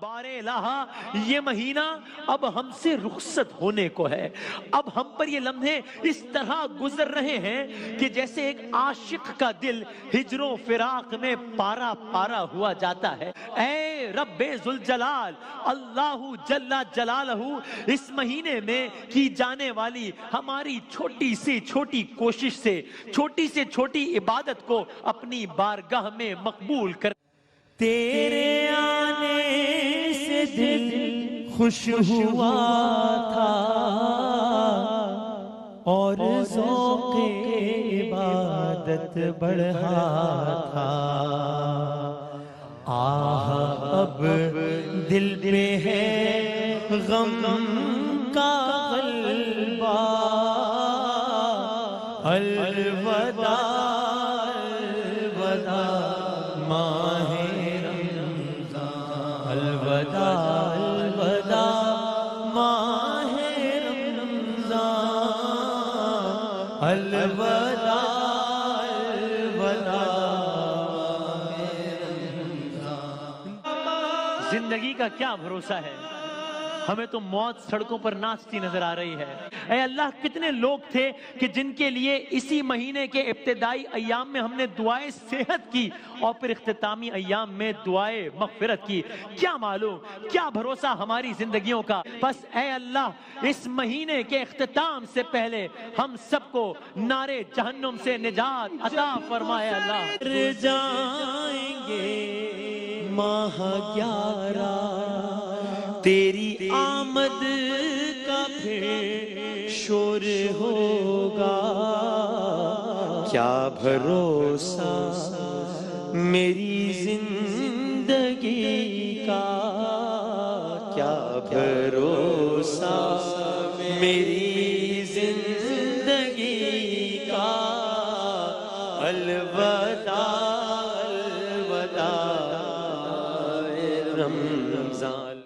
بار الہا یہ مہینہ اب ہم سے رخصت ہونے کو ہے. اب ہم پر یہ لمحے اس طرح گزر رہے ہیں کہ جیسے ایک عاشق کا دل ہجر و فراق میں پارا پارا ہوا جاتا ہے. اے رب ذوالجلال اللہ جل جلالہ، اس مہینے میں کی جانے والی ہماری چھوٹی سے چھوٹی کوشش سے چھوٹی سے چھوٹی عبادت کو اپنی بارگاہ میں مقبول کر. تیرے آنے سے دل خوش ہوا تھا اور ذوق عبادت بڑھا تھا. آہ اب دل پہ ہے غم کا غلبہ. الوداع الوداع ماہ رمضان، الوداع الوداع ماہ رمضان، الوداع الوداع. زندگی کا کیا بھروسہ ہے، ہمیں تو موت سڑکوں پر ناچتی نظر آ رہی ہے. اے اللہ، کتنے لوگ تھے کہ جن کے لیے اسی مہینے کے ابتدائی ایام میں ہم نے دعائے صحت کی اور پھر اختتامی ایام میں دعائے مغفرت کی. کیا معلوم کیا بھروسہ ہماری زندگیوں کا. بس اے اللہ، اس مہینے کے اختتام سے پہلے ہم سب کو نارے جہنم سے نجات عطا فرمائے. اللہ جائیں گے ماہ 11 تیری آمد کا پھر شور ہوگا. کیا بھروسہ میری زندگی کا، کیا بھروسہ میری زندگی کا. الوداع الوداع رمضان.